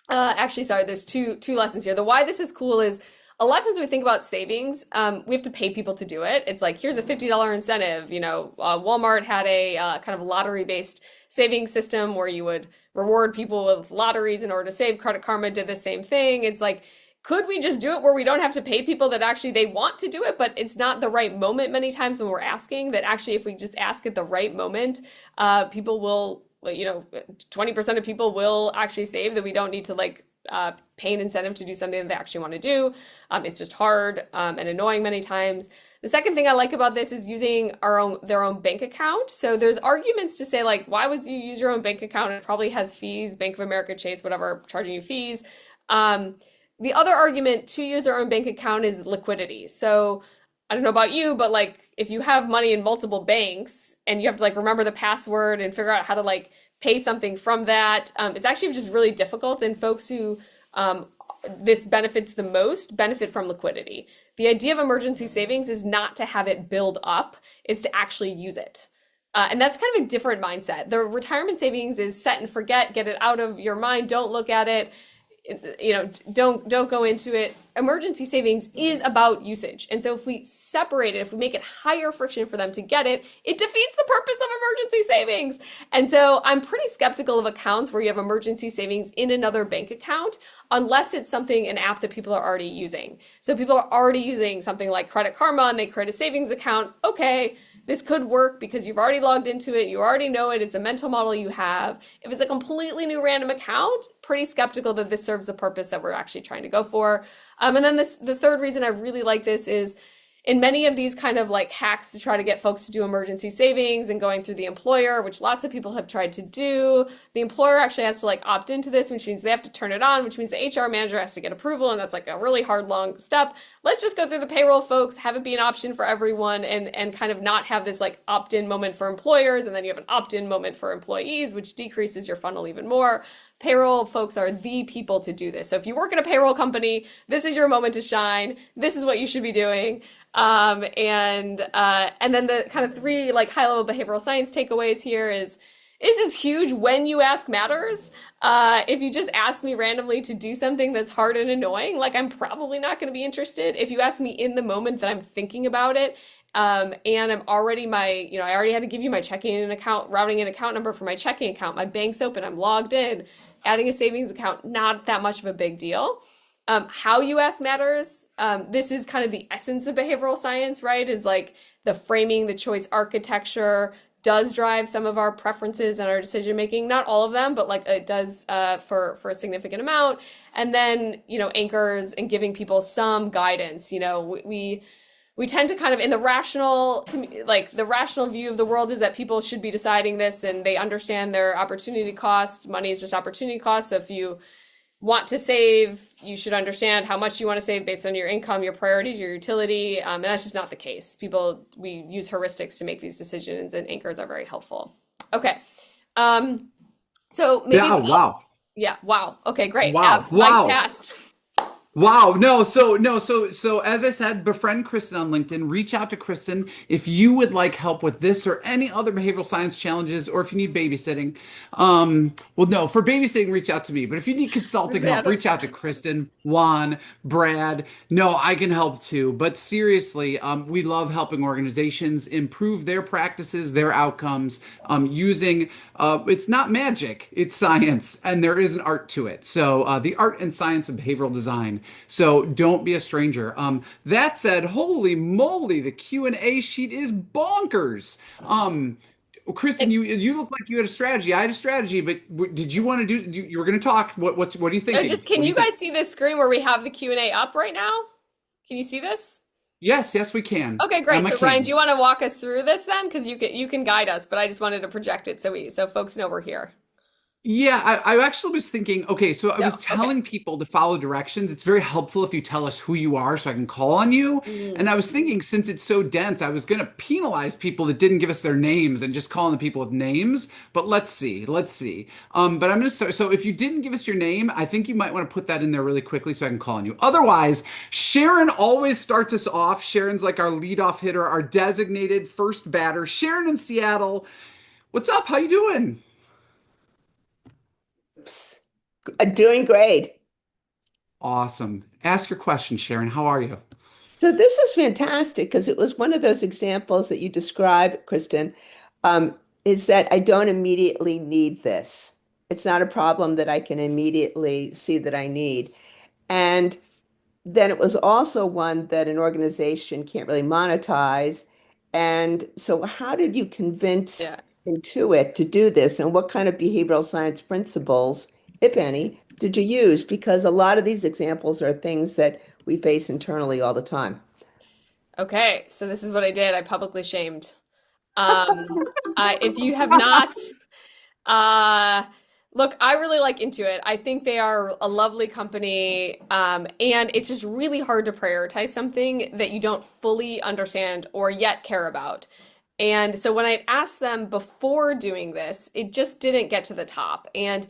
Actually, sorry, there's two lessons here. The why this is cool is a lot of times when we think about savings, we have to pay people to do it. It's here's a $50 incentive. Walmart had a kind of lottery-based savings system where you would reward people with lotteries in order to save. Credit Karma did the same thing. It's could we just do it where we don't have to pay people that actually they want to do it, but it's not the right moment many times when we're asking, that actually if we just ask at the right moment, people will, 20% of people will actually save, that we don't need to pay an incentive to do something that they actually want to do. It's just hard and annoying many times. The second thing I like about this is using their own bank account. So there's arguments to say why would you use your own bank account? It probably has fees, Bank of America, Chase, whatever, charging you fees. The other argument to use their own bank account is liquidity. So I don't know about you, but if you have money in multiple banks and you have to remember the password and figure out how to pay something from that, it's actually just really difficult. And folks who this benefits the most benefit from liquidity. The idea of emergency savings is not to have it build up, it's to actually use it. And that's kind of a different mindset. The retirement savings is set and forget, get it out of your mind, don't look at it. Don't go into it. Emergency savings is about usage. And so if we separate it, if we make it higher friction for them to get it, it defeats the purpose of emergency savings. And so I'm pretty skeptical of accounts where you have emergency savings in another bank account, unless it's an app that people are already using. So people are already using something like Credit Karma and they create a savings account. Okay, this could work because you've already logged into it. You already know it. It's a mental model you have. If it's a completely new random account, pretty skeptical that this serves the purpose that we're actually trying to go for. And then the third reason I really like this is in many of these kind of like hacks to try to get folks to do emergency savings and going through the employer, which lots of people have tried to do, the employer actually has to like opt into this, which means they have to turn it on, which means the HR manager has to get approval, and that's like a really hard, long step. Let's just go through the payroll, folks, have it be an option for everyone, and kind of not have this like opt-in moment for employers, and then you have an opt-in moment for employees, which decreases your funnel even more. Payroll folks are the people to do this. So if you work in a payroll company, this is your moment to shine. This is what you should be doing. And then the kind of three like high-level behavioral science takeaways here is this is huge. When you ask matters. If you just ask me randomly to do something that's hard and annoying, like I'm probably not going to be interested. If you ask me in the moment that I'm thinking about it, and I'm already I already had to give you my checking account, routing and account number for my checking account. My bank's open. I'm logged in. Adding a savings account, not that much of a big deal. How you ask matters. This is kind of the essence of behavioral science, right? Is like the framing, the choice architecture does drive some of our preferences and our decision making. Not all of them, but like it does for a significant amount. And then, anchors and giving people some guidance. We tend to kind of in the rational view of the world is that people should be deciding this and they understand their opportunity cost. Money is just opportunity cost. So if you want to save, you should understand how much you want to save based on your income, your priorities, your utility. And that's just not the case. We use heuristics to make these decisions, and anchors are very helpful. Okay. So maybe. Yeah, wow. Yeah. Wow. Okay, great. Wow. Mike Wow. passed. Wow. So as I said, befriend Kristen on LinkedIn, reach out to Kristen if you would like help with this or any other behavioral science challenges, or if you need babysitting. Well, no, for babysitting, reach out to me. But if you need consulting help, reach out to Kristen, Juan, Brad. No, I can help too. But seriously, we love helping organizations improve their practices, their outcomes, using it's not magic, it's science, and there is an art to it. So the art and science of behavioral design. So don't be a stranger. That said, holy moly, the Q&A sheet is bonkers. Kristen, you look like you had a strategy. I had a strategy, but did you want to do? You were going to talk. What are you thinking? Can you guys see this screen where we have the Q&A up right now? Can you see this? Yes, we can. Okay, great. So Ryan, do you want to walk us through this then? Because you can guide us, but I just wanted to project it so folks know we're here. Yeah, I actually was thinking, okay, so I was telling people to follow directions. It's very helpful if you tell us who you are so I can call on you. And I was thinking, since it's so dense, I was going to penalize people that didn't give us their names and just call on the people with names. But let's see. But I'm going to start. So if you didn't give us your name, I think you might want to put that in there really quickly so I can call on you. Otherwise, Sharon always starts us off. Sharon's like our leadoff hitter, our designated first batter. Sharon in Seattle. What's up? How you doing? Doing great. Awesome. Ask your question, Sharon. How are you? So this is fantastic because it was one of those examples that you described, Kristen, is that I don't immediately need this. It's not a problem that I can immediately see that I need. And then it was also one that an organization can't really monetize. And so how did you convince Intuit to do this? And what kind of behavioral science principles, if any, did you use? Because a lot of these examples are things that we face internally all the time. Okay, so this is what I did. I publicly shamed. If you have not, look, I really like Intuit. I think they are a lovely company, and it's just really hard to prioritize something that you don't fully understand or yet care about. And so when I asked them before doing this, it just didn't get to the top. And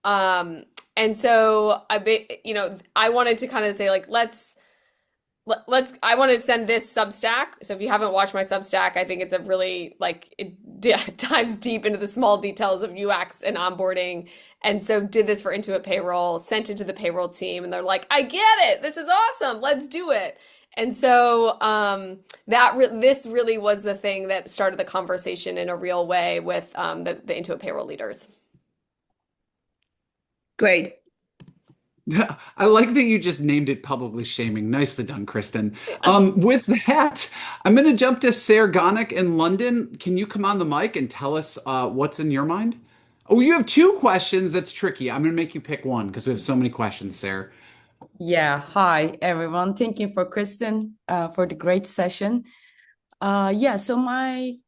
so I wanted to kind of say like, I want to send this Substack. So if you haven't watched my Substack, I think it's a really it dives deep into the small details of UX and onboarding. And so did this for Intuit Payroll, sent it to the payroll team, and they're like, I get it. This is awesome. Let's do it. And so this really was the thing that started the conversation in a real way with the Intuit Payroll leaders. Great. I like that you just named it publicly shaming. Nicely done, Kristen. With that, I'm going to jump to Sarah Gonick in London. Can you come on the mic and tell us what's in your mind? Oh, you have two questions. That's tricky. I'm going to make you pick one because we have so many questions, Sarah. Yeah, hi everyone. Thank you for Kristen for the great session. Yeah, so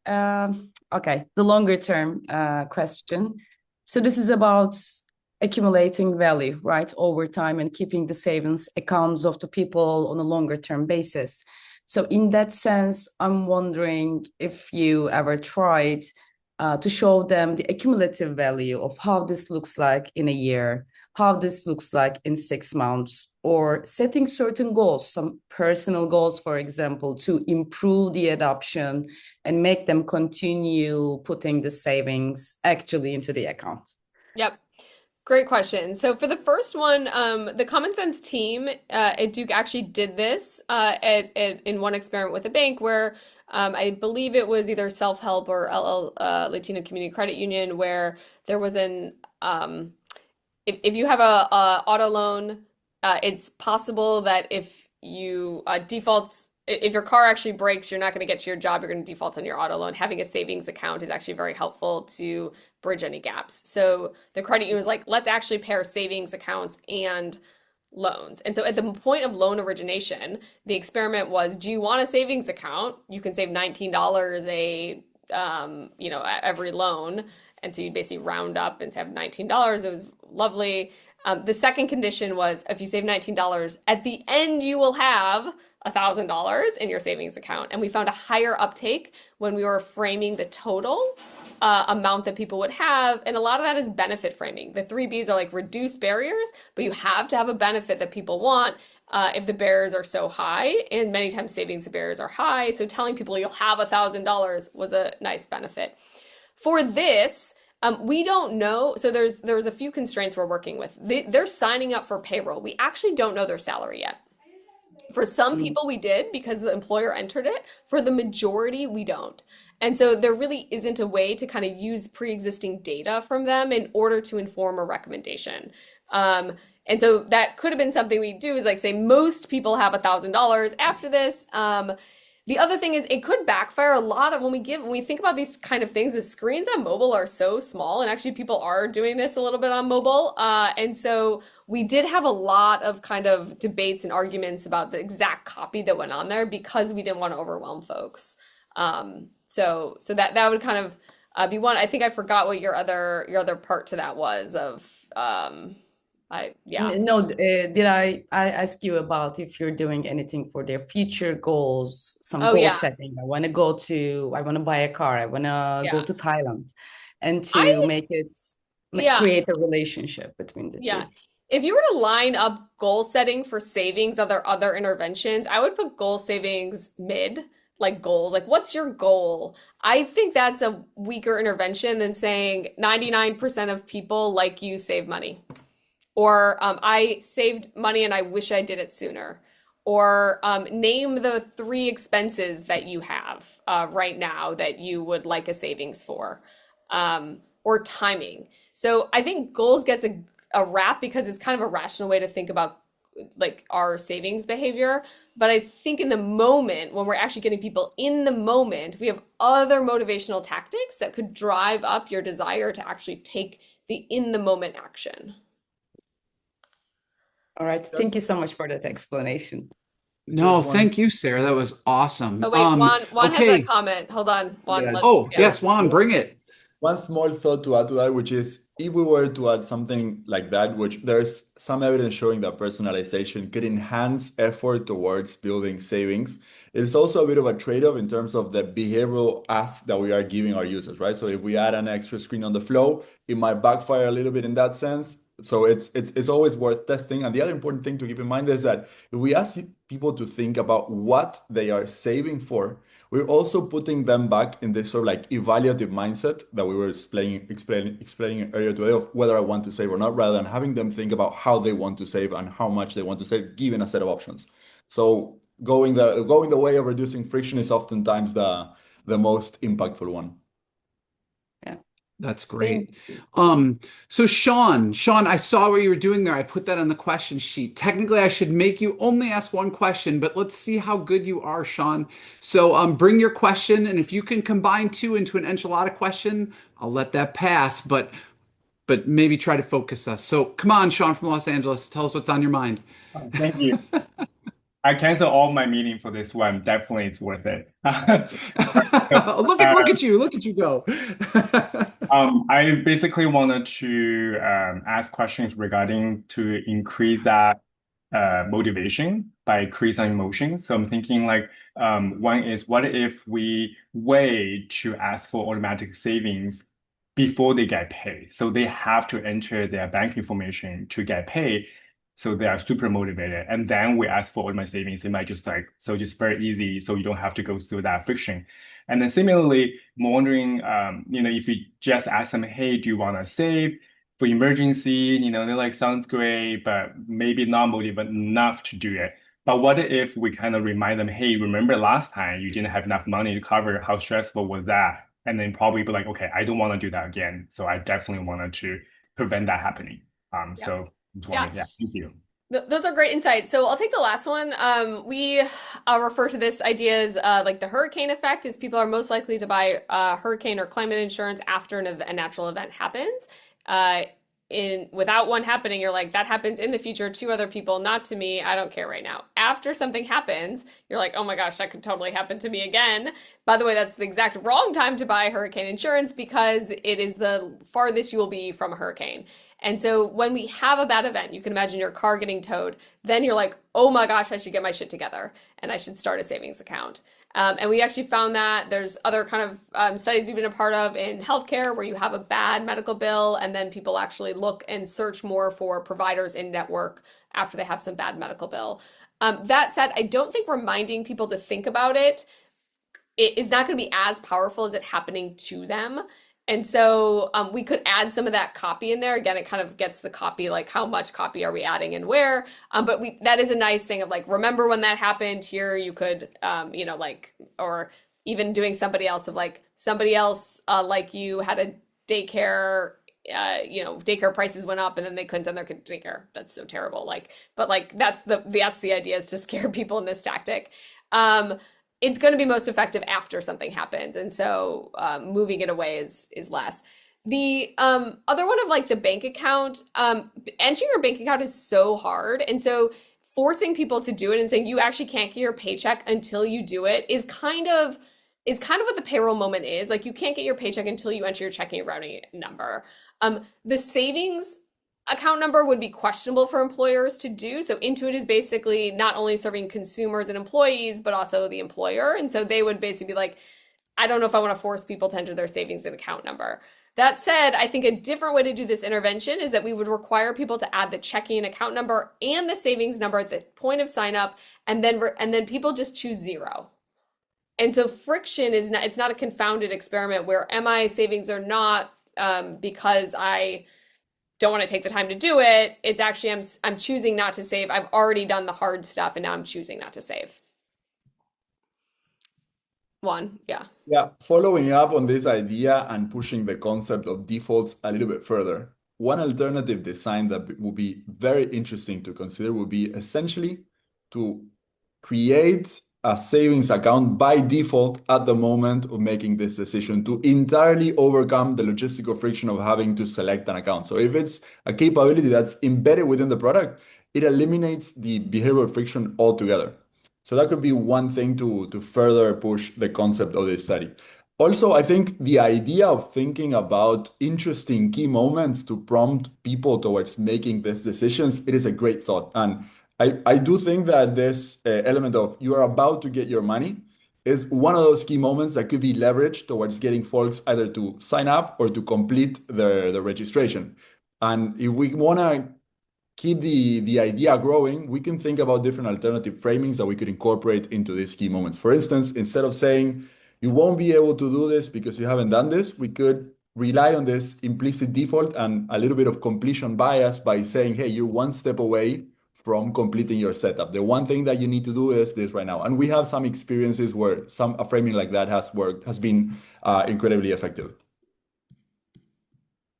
the longer term question. So this is about accumulating value, right, over time and keeping the savings accounts of the people on a longer term basis. So in that sense, I'm wondering if you ever tried to show them the accumulative value of how this looks like in a year, how this looks like in 6 months, or setting certain goals, some personal goals, for example, to improve the adoption and make them continue putting the savings actually into the account. Yep. Great question. So for the first one, the Common Sense team at Duke actually did this in one experiment with a bank where I believe it was either self-help or Latino Community Credit Union, where there was an if you have a auto loan, it's possible that if you defaults, if your car actually breaks, you're not going to get to your job, you're going to default on your auto loan. Having a savings account is actually very helpful to bridge any gaps. So the credit union was like, let's actually pair savings accounts and loans. And so at the point of loan origination, the experiment was, do you want a savings account? You can save $19 every loan. And so you'd basically round up and have $19. It was lovely. The second condition was if you save $19, at the end you will have $1,000 in your savings account. And we found a higher uptake when we were framing the total amount that people would have. And a lot of that is benefit framing. The three B's are like reduce barriers, but you have to have a benefit that people want if the barriers are so high. And many times savings barriers are high. So telling people you'll have $1,000 was a nice benefit. For this, we don't know. So there's a few constraints we're working with. They're signing up for payroll. We actually don't know their salary yet. For some people, we did because the employer entered it. For the majority, we don't. And so there really isn't a way to kind of use pre-existing data from them in order to inform a recommendation. And so that could have been something we do is like say most people have $1,000 after this. The other thing is it could backfire a lot of when we think about these kind of things, the screens on mobile are so small, and actually people are doing this a little bit on mobile. And so we did have a lot of kind of debates and arguments about the exact copy that went on there because we didn't want to overwhelm folks. So that would kind of be one. I think I forgot what your other part to that was of yeah. No, did I ask you about if you're doing anything for their future goals, some Oh goal yeah. setting? I want to buy a car, I want to go Yeah. to Thailand, and to I make it yeah. create a relationship between the Yeah. two. If you were to line up goal setting for savings, other interventions, I would put goal savings mid, like goals. Like, what's your goal? I think that's a weaker intervention than saying 99% of people like you save money. Or I saved money and I wish I did it sooner. Or name the three expenses that you have right now that you would like a savings for. Or timing. So I think goals gets a wrap because it's kind of a rational way to think about like our savings behavior. But I think in the moment, when we're actually getting people in the moment, we have other motivational tactics that could drive up your desire to actually take the in the moment action. All right. Thank you Just, so much for that explanation. No, just one. thank you, Sarah. That was awesome. Oh wait, Juan has a Okay. comment. Hold on, Juan. Yeah, Oh, Yeah. yes, Juan, bring it. one small thought to add to that, which is if we were to add something like that, which there's some evidence showing that personalization could enhance effort towards building savings. It's also a bit of a trade-off in terms of the behavioral ask that we are giving our users, right? So if we add an extra screen on the flow, it might backfire a little bit in that sense. So it's always worth testing. And the other important thing to keep in mind is that if we ask people to think about what they are saving for, we're also putting them back in this sort of like evaluative mindset that we were explaining earlier today of whether I want to save or not, rather than having them think about how they want to save and how much they want to save, given a set of options. So going the way of reducing friction is oftentimes the most impactful one. Yeah. That's Thank great. you. So Sean, I saw what you were doing there. I put that on the question sheet. Technically, I should make you only ask one question, but let's see how good you are, Sean. So, bring your question, and if you can combine two into an enchilada question, I'll let that pass. But but maybe try to focus us. So come on, Sean from Los Angeles, tell us what's on your mind. Thank you. I cancel all my meeting for this one. Definitely, it's worth it. Look at you go. I basically wanted to ask questions regarding to increase that motivation by creating emotion. So I'm thinking like one is what if we wait to ask for automatic savings before they get paid? So they have to enter their bank information to get paid. So they are super motivated. And then we ask for automatic savings. It might just like, so just very easy. So you don't have to go through that friction. And then similarly, I'm wondering, if you just ask them, hey, do you want to save for emergency? They're like, sounds great, but maybe not motivated enough to do it. But what if we kind of remind them, hey, remember last time you didn't have enough money to cover, how stressful was that? And then probably be like, okay, I don't want to do that again. So I definitely wanted to prevent that happening. Yeah. So Yeah. thank you. Those are great insights. So I'll take the last one. We refer to this idea as like the hurricane effect, is people are most likely to buy hurricane or climate insurance after a natural event happens. Without one happening, you're like, that happens in the future to other people, not to me. I don't care right now. After something happens, you're like, oh my gosh, that could totally happen to me again. By the way, that's the exact wrong time to buy hurricane insurance because it is the farthest you will be from a hurricane. And so when we have a bad event, you can imagine your car getting towed, then you're like, oh my gosh, I should get my shit together and I should start a savings account. And we actually found that there's other kind of studies we've been a part of in healthcare where you have a bad medical bill and then people actually look and search more for providers in network after they have some bad medical bill. That said, I don't think reminding people to think about it is not going to be as powerful as it happening to them. And so we could add some of that copy in there. Again, it kind of gets the copy, like how much copy are we adding and where. But that is a nice thing of like, remember when that happened here, you could, or even doing somebody else of like, somebody else like you had a daycare, daycare prices went up and then they couldn't send their kid to daycare. That's so terrible. But that's the idea, is to scare people in this tactic. It's going to be most effective after something happens. And so moving it away is less. The other one of like the bank account, entering your bank account is so hard. And so forcing people to do it and saying you actually can't get your paycheck until you do it is kind of what the payroll moment is. Like you can't get your paycheck until you enter your checking and routing number. The savings account number would be questionable for employers to do. So Intuit is basically not only serving consumers and employees, but also the employer. And so they would basically be like, I don't know if I want to force people to enter their savings and account number. That said, I think a different way to do this intervention is that we would require people to add the checking and account number and the savings number at the point of sign up, and then people just choose zero. And so friction it's not a confounded experiment where am I savings or not because I don't want to take the time to do it. It's actually I'm choosing not to save. I've already done the hard stuff and now I'm choosing not to save. Yeah. Yeah, following up on this idea and pushing the concept of defaults a little bit further, one alternative design that would be very interesting to consider would be essentially to create a savings account by default at the moment of making this decision to entirely overcome the logistical friction of having to select an account. So if it's a capability that's embedded within the product, it eliminates the behavioral friction altogether. So that could be one thing to further push the concept of this study. Also, I think the idea of thinking about interesting key moments to prompt people towards making these decisions, it is a great thought. And I do think that this element of you are about to get your money is one of those key moments that could be leveraged towards getting folks either to sign up or to complete the registration. And if we want to keep the idea growing, we can think about different alternative framings that we could incorporate into these key moments. For instance, instead of saying you won't be able to do this because you haven't done this, we could rely on this implicit default and a little bit of completion bias by saying, hey, you're one step away from completing your setup. The one thing that you need to do is this right now. And we have some experiences where a framing like that has been incredibly effective.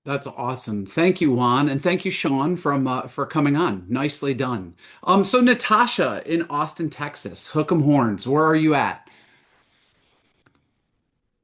That's awesome. Thank you, Juan, and thank you, Sean, for coming on. Nicely done. So Natasha in Austin, Texas, hook 'em horns. Where are you at?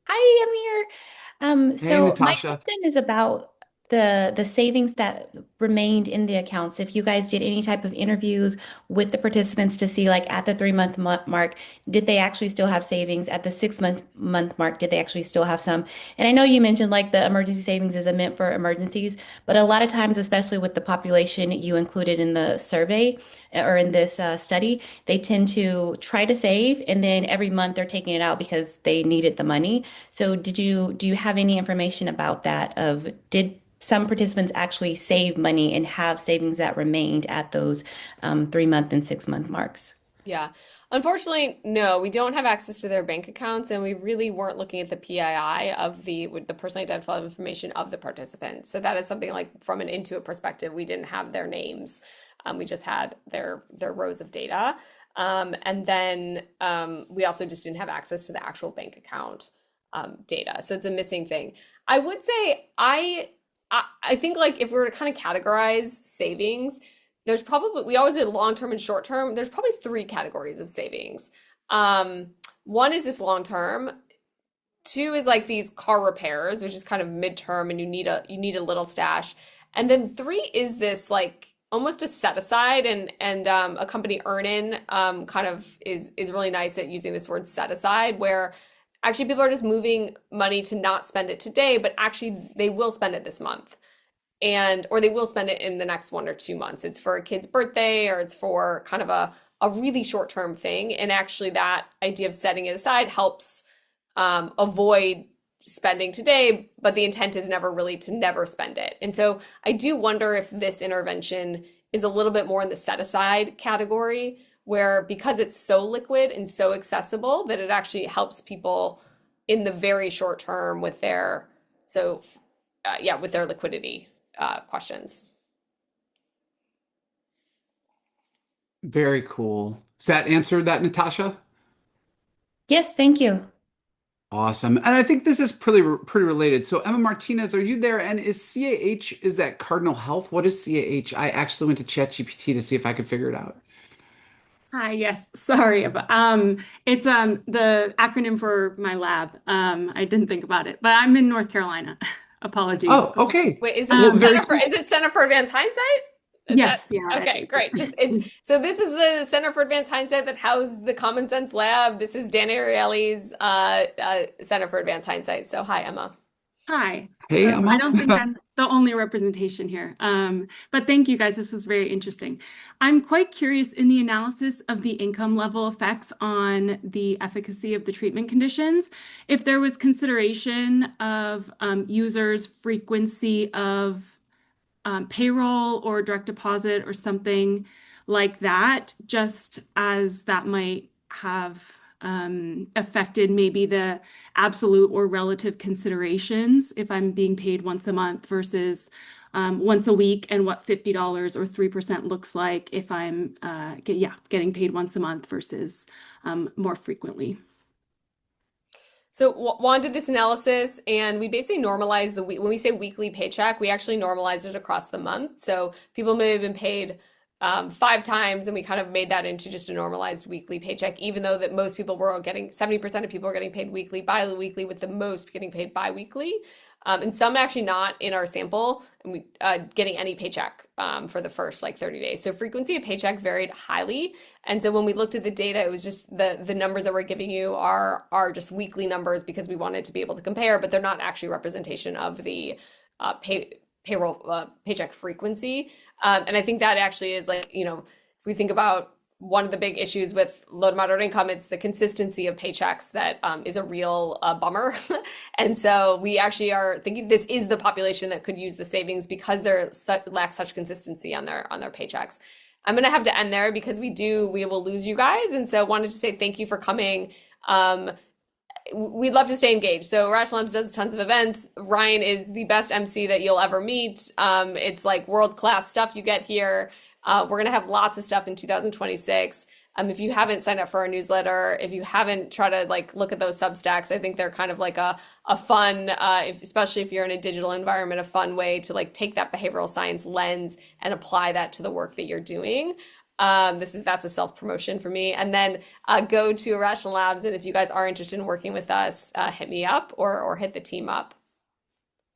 Hi, I'm here. Hey, So my Natasha. question is about the savings that remained in the accounts, if you guys did any type of interviews with the participants to see like at the 3 month mark, did they actually still have savings? At the 6 month mark, did they actually still have some? And I know you mentioned like the emergency savings is meant for emergencies, but a lot of times, especially with the population you included in the survey or in this study, they tend to try to save and then every month they're taking it out because they needed the money. So do you have any information about that of did some participants actually save money and have savings that remained at those 3 month and 6 month marks? Yeah. Unfortunately, no, we don't have access to their bank accounts, and we really weren't looking at the PII of the personally identifiable information of the participants. So that is something like from an Intuit perspective, we didn't have their names. We just had their rows of data. And then we also just didn't have access to the actual bank account data. So it's a missing thing. I would say I think like if we were to kind of categorize savings, there's probably we always did long term and short term. There's probably three categories of savings. One is just long term. Two is like these car repairs, which is kind of midterm, and you need a little stash. And then three is this like almost a set aside, and a company Earnin kind of is really nice at using this word set aside, where actually people are just moving money to not spend it today, but actually they will spend it this month. Or they will spend it in the next 1 or 2 months. It's for a kid's birthday or it's for kind of a really short-term thing. And actually that idea of setting it aside helps avoid spending today, but the intent is never really to never spend it. And so I do wonder if this intervention is a little bit more in the set aside category, where because it's so liquid and so accessible that it actually helps people in the very short term with their with their liquidity questions. Very cool. Does that answer that, Natasha? Yes, thank you. Awesome. And I think this is pretty related. So Emma Martinez, are you there? And is CAH, is that Cardinal Health? What is CAH? I actually went to ChatGPT to see if I could figure it out. Hi, yes, sorry about it's the acronym for my lab. I didn't think about it, but I'm in North Carolina. Apologies. Oh, okay. Wait, is Well, this very cool. is it Center for Advanced Hindsight? Yes, yeah. Okay, great. So this is the Center for Advanced Hindsight that housed the Common Sense Lab. This is Dan Ariely's Center for Advanced Hindsight. So hi, Emma. Hi. Hey, I Emma. don't think I'm the only representation here. But thank you guys. This was very interesting. I'm quite curious in the analysis of the income level effects on the efficacy of the treatment conditions, if there was consideration of users' frequency of payroll or direct deposit or something like that, just as that might have affected maybe the absolute or relative considerations if I'm being paid once a month versus once a week, and what $50 or 3% looks like if I'm getting paid once a month versus more frequently. So Juan did this analysis, and we basically normalized when we say weekly paycheck, we actually normalized it across the month. So people may have been paid 5 times, and we kind of made that into just a normalized weekly paycheck, even though that most people were getting 70% of people were getting paid weekly, bi-weekly, with the most getting paid bi-weekly. And some actually not in our sample, and we getting any paycheck for the first like 30 days. So frequency of paycheck varied highly. And so when we looked at the data, it was just the numbers that we're giving you are just weekly numbers because we wanted to be able to compare, but they're not actually representation of the payroll paycheck frequency. And I think that actually is like, if we think about one of the big issues with low to moderate income, it's the consistency of paychecks that is a real bummer. And so we actually are thinking this is the population that could use the savings because they lack such consistency on their paychecks. I'm going to have to end there because we will lose you guys. And so wanted to say thank you for coming. We'd love to stay engaged. So Irrational Labs does tons of events. Ryan is the best MC that you'll ever meet. It's like world-class stuff you get here. We're going to have lots of stuff in 2026. If you haven't signed up for our newsletter, if you haven't tried to like look at those Substacks, I think they're kind of like a fun, especially if you're in a digital environment, a fun way to like take that behavioral science lens and apply that to the work that you're doing. That's a self-promotion for me. And then go to Irrational Labs, and if you guys are interested in working with us, hit me up or hit the team up.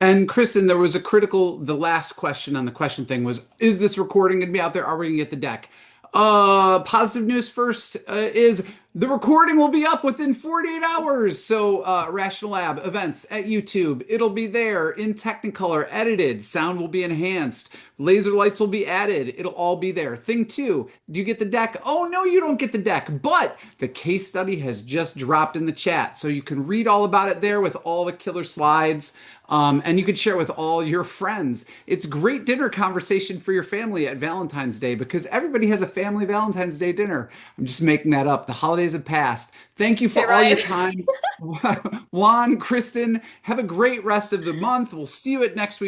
And Kristen, there was the last question on the question thing was, is this recording going to be out there? Are we going to get the deck? Positive news first is the recording will be up within 48 hours. So, Irrational Lab events at YouTube. It'll be there in Technicolor, edited. Sound will be enhanced. Laser lights will be added. It'll all be there. Thing two, do you get the deck? Oh, no, you don't get the deck. But the case study has just dropped in the chat. So you can read all about it there with all the killer slides. And you could share with all your friends. It's great dinner conversation for your family at Valentine's Day because everybody has a family Valentine's Day dinner. I'm just making that up. The holidays have passed. Thank you for Hey, all your Ryan. time. Juan, Kristen, have a great rest of the month. We'll see you at next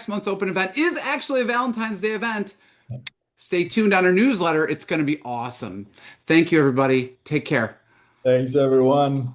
month's open event. Is actually a Valentine's Day event. Stay tuned on our newsletter. It's going to be awesome. Thank you, everybody. Take care. Thanks, everyone.